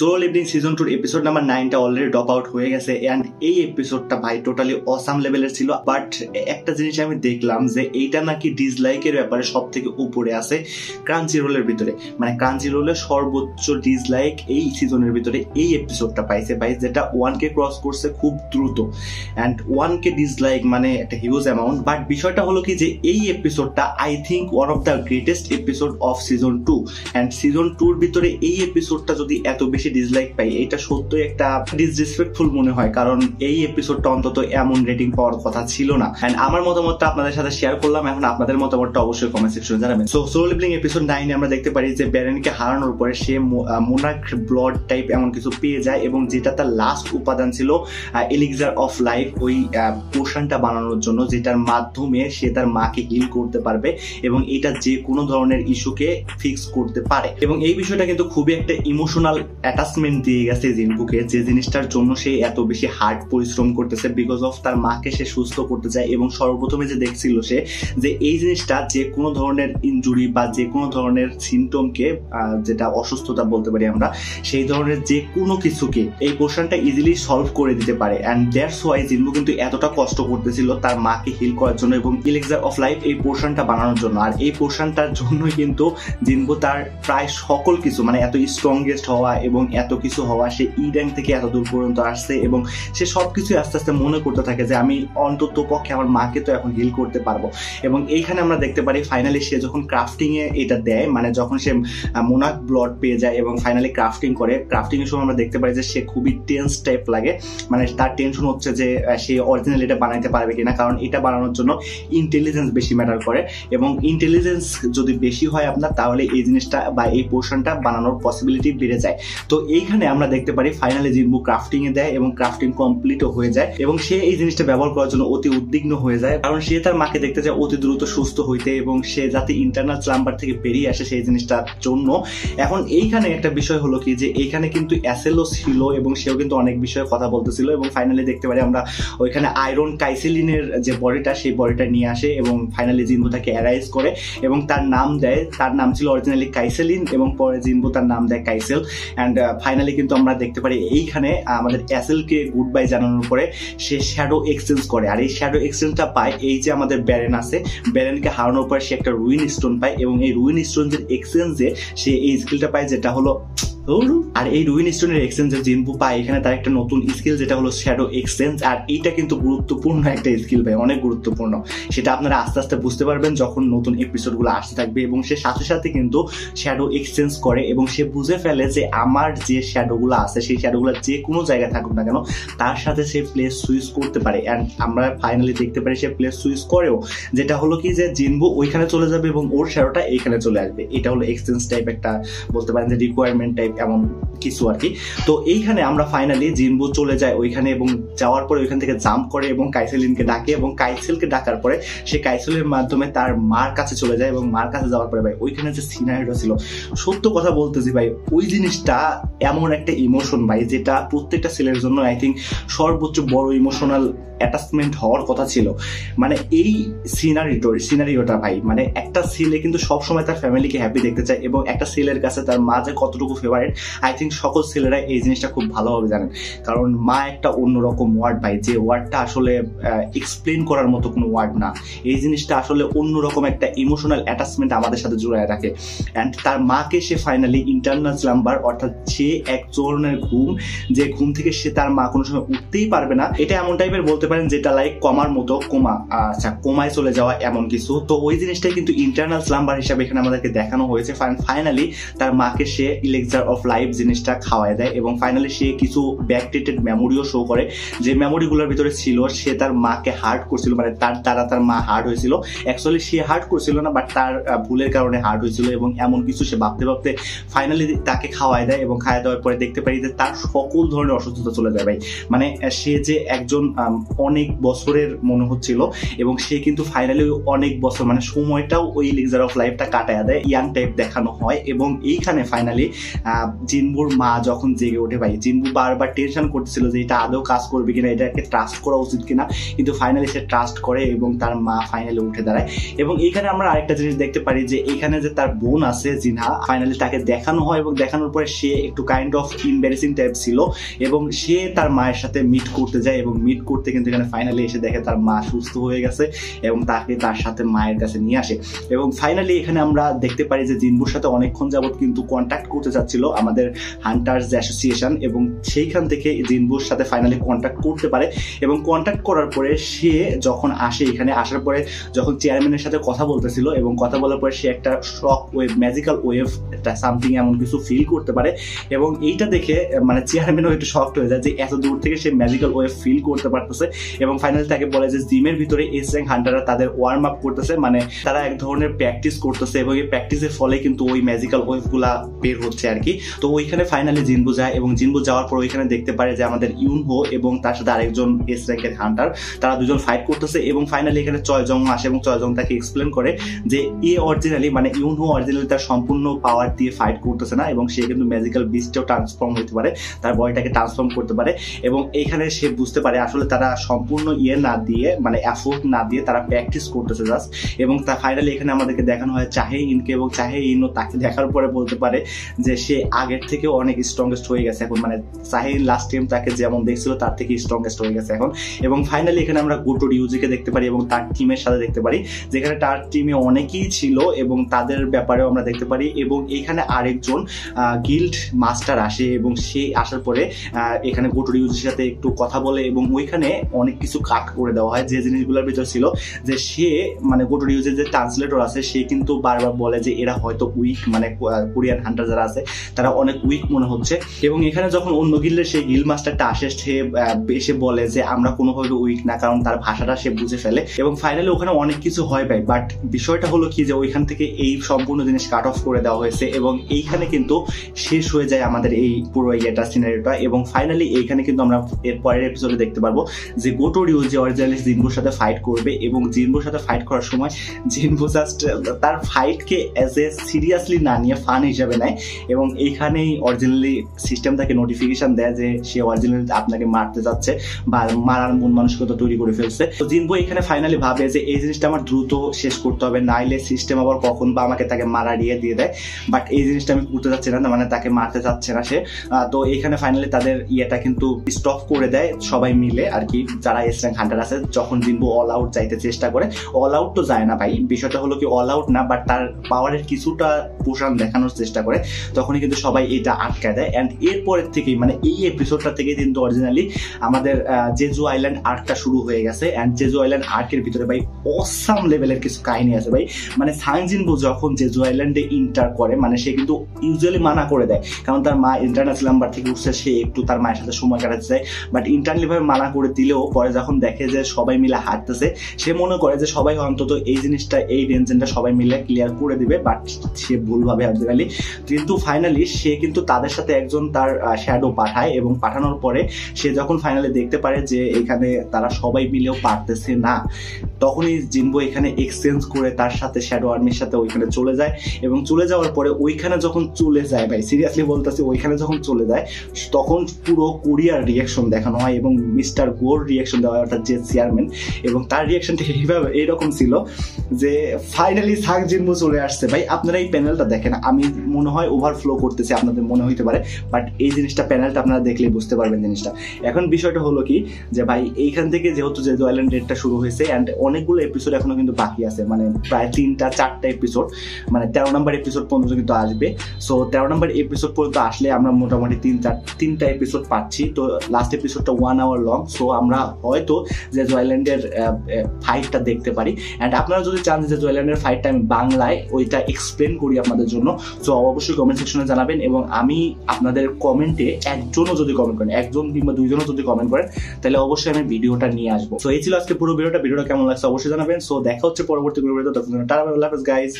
Solo living season 2 episode number 9টা already drop out হয়ে গেছে এন্ড এই এপিসোডটা ভাই টোটালি অসাম লেভেলের ছিল। বাট একটা জিনিস আমি দেখলাম যে এইটা নাকি ডিসলাইকের ব্যাপারে সব থেকে উপরে আছে ক্রাঞ্চিরোলের ভিতরে, মানে ক্রাঞ্চিরোলের সর্বোচ্চ ডিসলাইক এই সিজনের ভিতরে এই এপিসোডটা পাইছে ভাই, যেটা 1K ক্রস করছে খুব দ্রুত। এন্ড 1K ডিসলাইক মানে একটা হিউজ অ্যামাউন্ট। বাট বিষয়টা হলো কি যে এই এপিসোডটা I think one of the greatest episode of season 2 and season 2 ভিতরে এই এপিসোডটা যদি এত বেশি ডিসলাইক পাই এটা সত্যই একটা ডিসরেসপেক্টফুল মনে হয়, কারণ এই এপিসোডটা অন্তত এমন রেটিং পাওয়ার কথা ছিল না। এন্ড আমার মতামতটা আপনাদের সাথে শেয়ার করলাম, এখন আপনাদের মতামতটা অবশ্যই কমেন্ট সেকশনে জানাবেন। সো সোলো লিভিং এপিসোড 9 আমরা দেখতে পারি যে ব্যারেনকে হারানোর পরে সে মোনার্ক ব্লাড টাইপ এমন কিছু পেয়ে যায় এবং যেটা তার লাস্ট উপাদান ছিল এলিক্সার অফ লাইফ, ওই পোশনটা বানানোর জন্য, যেটার মাধ্যমে সে তার মাকে হিল করতে পারবে এবং এটা যে কোনো ধরনের ইস্যুকে ফিক্স করতে পারে। এবং এই বিষয়টা কিন্তু খুবই একটা ইমোশনাল অ্যাটাচমেন্ট দিয়ে গেছে জিনবুকে, যে জিনিসটার জন্য সে এত বেশি হার্ড পরিশ্রম করতেছে বিকজ অফ তার মাকে সে সুস্থ করতে চায়। এবং সর্বপ্রথমে যে দেখছিল সে যে এই জিনিসটা যে কোনো ধরনের ইনজুরি বা যে কোনো ধরনের সিমটমকে, যেটা অসুস্থতা বলতে পারি আমরা, সেই ধরনের যে কোনো কিছুকে এই পোর্শনটা ইজিলি সলভ করে দিতে পারে। অ্যান্ড দ্যাটস ওয়াই জিনবু কিন্তু এতটা কষ্ট করতেছিল তার মাকে হিল করার জন্য এবং এলিক্সার অফ লাইফ এই পোর্শনটা বানানোর জন্য। আর এই পোর্শনটার জন্যই কিন্তু জিনবু তার প্রায় সকল কিছু, মানে এত স্ট্রংগেস্ট হওয়া এবং এত কিছু হওয়া, সে ই র্যাঙ্ক থেকে এত দূর পর্যন্ত আসছে এবং সে সবকিছু আস্তে আস্তে মনে করতে থাকে যে আমি অন্তত পক্ষে আমার মাকে তো এখন হিল করতে পারবো। এবং এইখানে আমরা দেখতে পারি ফাইনালি সে যখন ক্রাফটিং এ এটা দেয়, মানে যখন সে মোনার্ক ব্লাড পেয়ে যায় এবং ফাইনালি ক্রাফটিং করে, ক্রাফটিং এর সময় আমরা দেখতে পারি যে সে খুবই টেন্স টাইপ লাগে, মানে তার টেনশন হচ্ছে যে সে অরিজিনাল এটা বানাইতে পারবে কিনা, কারণ এটা বানানোর জন্য ইন্টেলিজেন্স বেশি ম্যাটার করে এবং ইন্টেলিজেন্স যদি বেশি হয় আপনার, তাহলে এই জিনিসটা বা এই পোর্শনটা বানানোর পসিবিলিটি বেড়ে যায়। তো এইখানে আমরা দেখতে পারি ফাইনালি জিনবু ক্রাফটিং এ দেয় এবং ক্রাফটিং কমপ্লিটও হয়ে যায় এবং সে এই জিনিসটা ব্যবহার করার জন্য অতি উদ্বিগ্ন হয়ে যায়, কারণ সে তার মাকে দেখতে চায় অতি দ্রুত সুস্থ হইতে এবং সে যাতে ইন্টারনাল চেম্বার থেকে বেরিয়ে আসে সেই জিনিসটার জন্য। এখন এইখানে একটা বিষয় হলো কি যে এইখানে কিন্তু অ্যাসেলও ছিল এবং সেও কিন্তু অনেক বিষয়ে কথা বলতেছিল এবং ফাইনালি দেখতে পারি আমরা ওইখানে আয়রন কাইসেলিনের যে বডিটা, সেই বডিটা নিয়ে আসে এবং ফাইনালি জিনবু তাকে অ্যারাইজ করে এবং তার নাম দেয়। তার নাম ছিল অরিজিনালি কাইসেলিন এবং পরে জিনবু তার নাম দেয় কাইসেল। অ্যান্ড ফাইনালি কিন্তু আমরা দেখতে পারি এইখানে আমাদের অ্যাসেলকে গুড বাই জানানোর পরে সে শ্যাডো এক্সচেঞ্জ করে। আর এই শ্যাডো এক্সচেঞ্জটা পায় এই যে আমাদের ব্যারেন আছে, ব্যারেনকে হারানোর পর সে একটা রুইন স্টোন পায় এবং এই রুইন স্টোনের এক্সচেঞ্জে সে এই স্কিলটা পায় যেটা হলো, আর এই রুইন স্টোনের এক্সচেঞ্জে জিনবু পায় এখানে তার একটা নতুন স্কিল যেটা হলো শ্যাডো এক্সচেঞ্জ। আর এইটা কিন্তু গুরুত্বপূর্ণ একটা স্কিল ভাই, অনেক গুরুত্বপূর্ণ। সেটা আপনারা আস্তে আস্তে বুঝতে পারবেন যখন নতুন এপিসোডগুলো আসতে থাকবে। এবং সে সাথে সাথে কিন্তু শ্যাডো এক্সচেঞ্জ করে এবং সে বুঝে ফেলে যে আমার যে শ্যাডোগুলো আছে সেই শ্যাডোগুলো যে কোনো জায়গায় থাকুক না কেন তার সাথে সে প্লেস সুইচ করতে পারে। অ্যান্ড আমরা ফাইনালি দেখতে পারি সে প্লেস সুইচ করেও, যেটা হলো কি যে জিনবু ওইখানে চলে যাবে এবং ওর শ্যাডোটা এইখানে চলে আসবে। এটা হলো এক্সচেঞ্জ টাইপ একটা বলতে পারেন যে রিকোয়ারমেন্ট টাইপ এমন কিছু আর কি। তো এইখানে আমরা ফাইনালি জিনবু চলে যায় ওইখানে এবং যাওয়ার পরে ওইখান থেকে জাম্প করে এবং কাইসেলিনকে ডাকে এবং কাইসেলকে ডাকার পরে সে কাইসেলের মাধ্যমে তার মার কাছে চলে যায় এবং মার কাছে যাওয়ার পরে ভাই ওইখানে যে সিনারিটা ছিল, সত্য কথা বলতেছি ভাই, ওই জিনিসটা এমন একটা ইমোশন ভাই যেটা প্রত্যেকটা ছেলের জন্য আই থিঙ্ক সর্বোচ্চ বড় ইমোশনাল অ্যাটাচমেন্ট হওয়ার কথা ছিল। মানে এই সিনারিওটা ভাই, মানে একটা ছেলে কিন্তু সবসময় তার ফ্যামিলিকে হ্যাপি দেখতে চায় এবং একটা ছেলের কাছে তার মা যে কতটুকু ফেভারিট আই থিঙ্ক সকল ছেলেরা এই জিনিসটা খুব ভালোভাবে জানেন, কারণ মা একটা অন্যরকম ওয়ার্ড ভাই, যে ওয়ার্ডটা আসলে এক্সপ্লেন করার মতো কোনো ওয়ার্ড না। এই জিনিসটা আসলে অন্যরকম একটা ইমোশনাল অ্যাটাচমেন্ট আমাদের সাথে জুড়ে রাখে। অ্যান্ড তার মাকে সে ফাইনালি ইন্টারনাল চেম্বার, অর্থাৎ সে এক ধরনের ঘুম, যে ঘুম থেকে সে তার মা কোনো সময় উঠতেই পারবে না, এটা এমন টাইপের বলতে পারেন যেটা লাইক কমার মতো, কোমায় চলে যাওয়া এমন কিছু। তো ওই জিনিসটাই কিন্তু ইন্টারনাল চেম্বার হিসাবে এখানে আমাদেরকে দেখানো হয়েছে। ফাইনালি তার মাকে সে এলিক্সার অফ লাইফ জিনিসটা খাওয়ায় দেয় এবং ফাইনালি সে কিছু ব্যাকডেটেড মেমোরিও শো করে, যে মেমোরিগুলোর ভিতরে ছিল সে তার মাকে হার্ট করছিল, মানে তার দ্বারা তার মা হার্ট হয়েছিল। অ্যাকচুয়ালি সে হার্ট করছিল না, বাট তার ভুলের কারণে হার্ট হয়েছিল এবং এমন কিছু সে ভাবতে ভাবতে ফাইনালি তাকে খাওয়ায় দেয় এবং খাওয়াই দেওয়ার পরে দেখতে পারি যে তার সকল ধরনের অসুস্থতা চলে যায় ভাই। মানে সে যে একজন অনেক বছরের মনে হচ্ছিল এবং সে কিন্তু ফাইনালি অনেক বছর, মানে সময়টাও ওই এলিক্সার অফ লাইফটা কাটায় দেয়, ইয়াং টাইপ দেখানো হয়। এবং এইখানে ফাইনালি জিনবুর মা যখন জেগে ওঠে ভাই, জিনবু বারবার টেনশন করতেছিল যে এটা আদৌ কাজ করবে কিনা, এটাকে ট্রাস্ট করা উচিত কিনা, কিন্তু ফাইনালি সে ট্রাস্ট করে এবং তার মা ফাইনালি উঠে দাঁড়ায়। এবং এইখানে আমরা আরেকটা জিনিস দেখতে পারি যে এখানে যে তার বোন আছে জিনহা, ফাইনালি তাকে দেখানো হয় এবং দেখানোর পরে সে একটু কাইন্ড অফ ইম্বারেসিং টাইপ ছিল এবং সে তার মায়ের সাথে মিট করতে যায় এবং মিট করতে কিন্তু এখানে ফাইনালি এসে দেখে তার মা সুস্থ হয়ে গেছে এবং তাকে তার সাথে মায়ের কাছে নিয়ে আসে। এবং ফাইনালি এখানে আমরা দেখতে পারি যে জিনবুর সাথে অনেকক্ষণ যাবত কিন্তু কন্ট্যাক্ট করতে চাচ্ছিল আমাদের হান্টার্স অ্যাসোসিয়েশন, এবং সেইখান থেকে জিনবুর সাথে ফাইনালি কন্ট্যাক্ট করতে পারে। এবং কন্ট্যাক্ট করার পরে সে যখন আসে, এখানে আসার পরে যখন চেয়ারম্যানের সাথে কথা বলতেছিল এবং কথা বলার পরে সে একটা শক ওয়েভ, ম্যাজিক্যাল ওয়েভ, একটা সামথিং এমন কিছু ফিল করতে পারে। এবং এইটা দেখে মানে চেয়ারম্যানও একটু শকড হয়ে যায় যে এত দূর থেকে সে ম্যাজিক্যাল ওয়েভ ফিল করতে পারতেছে। এবং ফাইনালি তাকে বলে যে জিমের ভিতরে এস র্যাঙ্ক হান্টাররা তাদের ওয়ার্ম আপ করতেছে, মানে তারা এক ধরনের প্র্যাকটিস করতেছে এবং এই প্র্যাকটিসের ফলে কিন্তু ওই ম্যাজিক্যাল ওয়েভ গুলা বের হচ্ছে আর কি। তো ওইখানে ফাইনালি জিনবু যায় এবং জিনবু যাওয়ার পর ওইখানে দেখতে পারে যে আমাদের ইউনহো এবং তার সাথে আরেকজন এস র্যাঙ্কের হান্টার, তারা দুজন ফাইট করতেছে। এবং ফাইনালি এখানে চয়জং আসে এবং চয়জং তাকে এক্সপ্লেন করে যে অরিজিনালি মানে ইউনহো অরিজিনালি তার সম্পূর্ণ পাওয়ার দিয়ে ফাইট করতেছে না এবং সে কিন্তু ম্যাজিক্যাল বিস্টেও ট্রান্সফর্ম হতে পারে, তার বডিটাকে ট্রান্সফর্ম করতে পারে। এবং এইখানে সে বুঝতে পারে আসলে তারা সম্পূর্ণ না দিয়ে, মানে এফোর্ট না দিয়ে তারা প্র্যাকটিস করতেছে জাস্ট। এবং তা ফাইনালি এখানে আমাদেরকে দেখানো হয় চাহে ইনকে, এবং চাহে ইনও তাকে দেখার পরে বলতে পারে যে সে আগের থেকেও অনেক স্ট্রংগেস্ট হয়ে গেছে এখন, মানে চাহে লাস্ট টাইম তাকে যেমন দেখছিল তার থেকে স্ট্রংগেস্ট হয়ে গেছে এখন। এবং ফাইনালি এখানে আমরা গোটো রিউজিকে দেখতে পারি এবং তার টিমের সাথে দেখতে পারি, যেখানে তার টিমে অনেকেই ছিল এবং তাদের ব্যাপারেও আমরা দেখতে পারি। এবং এখানে আরেকজন গিল্ড মাস্টার আসে এবং সে আসার পরে এখানে গোটো রিউজির সাথে একটু কথা বলে এবং ওইখানে অনেক কিছু কাট করে দেওয়া হয়। যে জিনিসগুলোর ভিতর ছিল যে সে মানে গোটো রিউজের যে ট্রান্সলেটর আছে সে কিন্তু বারবার বলে যে এরা হয়তো উইক, মানে কোরিয়ান হান্টার যারা আছে তারা অনেক উইক মনে হচ্ছে। এবং এখানে যখন অন্য গিল্ডের সেই গিল্ড মাস্টারটা আসে সে এসে বলে যে আমরা কোনোভাবে উইক না, কারণ তার ভাষাটা সে বুঝে ফেলে। এবং ফাইনালি ওখানে অনেক কিছু হয় ভাই, বাট বিষয়টা হলো কি যে ওইখান থেকে এই সম্পূর্ণ জিনিস কাট অফ করে দেওয়া হয়েছে এবং এইখানে কিন্তু শেষ হয়ে যায় আমাদের এই পুরো সিনারিওটা। এবং ফাইনালি এইখানে কিন্তু আমরা এর পরের এপিসোডে দেখতে পারবো যে গোটো রিউজি অরিজিনালি জিনবুর সাথে ফাইট করবে এবং জিনবুর সাথে ফাইট করার সময় জিনবু জাস্ট তার ফাইটকে অ্যাজ এ সিরিয়াসলি না নিয়ে ফান হিসাবে নেয়। এবং এইখানেই অরিজিনালি সিস্টেম তাকে নোটিফিকেশন দেয় যে সে অরিজিনালি আপনাকে মারতে যাচ্ছে বা মারার মন মানসিকতা তৈরি করে ফেলছে। তো জিনবু এখানে ফাইনালি ভাবে যে এই জিনিসটা আমার দ্রুত শেষ করতে হবে, নাইলে সিস্টেম আবার কখন বা আমাকে তাকে মারা দিয়ে দেয়। বাট এই জিনিসটা আমি করতে যাচ্ছি না, মানে তাকে মারতে যাচ্ছে না সে। তো এইখানে ফাইনালি তাদের ইয়েটা কিন্তু স্টপ করে দেয় সবাই মিলে আর কি, যারা এস র্যাঙ্ক হান্টার আছে। যখন জিনবু অল আউট যাইতে চেষ্টা করে, অল আউট তো যায় না ভাই, বিষয়টা হলো কি অল আউট না, বাট তার পাওয়ারের কিছুটা পোষণ দেখানোর চেষ্টা করে, তখনই কিন্তু সবাই এটা আটকায় দেয়। অ্যান্ড এরপরের থেকেই মানে এই এপিসোডটা থেকে কিন্তু অরিজিনালি আমাদের জেজু আইল্যান্ড আর্কটা শুরু হয়ে গেছে। অ্যান্ড জেজু আইল্যান্ড আর্কের ভিতরে ভাই অসাম লেভেলের কিছু কাহিনী আছে ভাই। মানে সাং জিনবু যখন জেজু আইল্যান্ডে ইন্টার করে, মানে সে কিন্তু ইউজুয়ালি মানা করে দেয়, কারণ তার মা ইন্টারন্যাশনাল নাম্বার থেকে উঠছে, সে একটু তার মায়ের সাথে সময় কাটাতে চায়। বাট ইন্টারনালি ভাবে মানা করে দিলেও পরে যখন দেখে যে সবাই মিলে হাঁটতেছে, সে মনে করে যে সবাই অন্তত এই জিনিসটা, এই রেঞ্জেনটা সবাই মিলে ক্লিয়ার করে দিবে, বাট সে ভুলভাবে অরিজিনালি। কিন্তু ফাইনালি সে কিন্তু তাদের সাথে একজন তার শ্যাডো পাঠায় এবং পাঠানোর পরে সে যখন ফাইনালি দেখতে পারে যে এখানে তারা সবাই মিলেও পারতেছে না, তখনই জিনবু এখানে এক্সচেঞ্জ করে তার সাথে শ্যাডো আর্মির সাথে ওইখানে চলে যায়। এবং চলে যাওয়ার পরে ওইখানে যখন চলে যায় ভাই, সিরিয়াসলি বলতেছি, ওইখানে যখন চলে যায় তখন পুরো কোরিয়ার রিয়াকশন দেখানো হয় এবং মিস্টার গোর রিয়াকশন দেওয়া হয়, অর্থাৎ যে চেয়ারম্যান, এবং তার রিয়াকশনটা এইভাবে এইরকম ছিল যে ফাইনালি সাং জিনবু চলে আসছে। ভাই আপনারা এই প্যানেলটা দেখেন, আমি মনে হয় ওভারফ্লো করতেছি, আপনাদের মনে হইতে পারে, বাট এই জিনিসটা প্যানেলটা আপনারা দেখলেই বুঝতে পারবেন জিনিসটা। এখন বিষয়টা হলো কি যে ভাই এইখান থেকে যেহেতু জেজু আইল্যান্ড ডেটটা শুরু হয়েছে অ্যান্ড অনেকগুলো এপিসোড এখনো কিন্তু বাকি আছে, মানে প্রায় 3-4টা এপিসোড, মানে 13 নম্বর এপিসোড পর্যন্ত কিন্তু আসবে। সো 13 নম্বর এপিসোড পর্যন্ত আসলে আমরা মোটামুটি 3টা এপিসোড পাচ্ছি। তো লাস্ট এপিসোডটা 1 আওয়ার লং, সো আমরা হয়তো জেজু আইল্যান্ডের ফাইটটা দেখতে পারি। অ্যান্ড আপনারা যদি চান যে জেজু আইল্যান্ডের ফাইটটা আমি বাংলায় ওইটা এক্সপ্লেন করি আপনাদের জন্য, সো অবশ্যই কমেন্ট সেকশনে জানাবেন। এবং আমি আপনাদের কমেন্টে একজনও যদি কমেন্ট করেন, একজন কিংবা দুইজনও যদি কমেন্ট করেন, তাহলে অবশ্যই আমি ভিডিওটা নিয়ে আসবো। সো এই ছিল আজকে পুরো ভিডিওটা কেমন লাগছে অবশ্যই জানাবেন। সো দেখা হচ্ছে পরবর্তী ভিডিওতে, ততক্ষণ টাটা, আল্লাহ হাফেজ গাইস।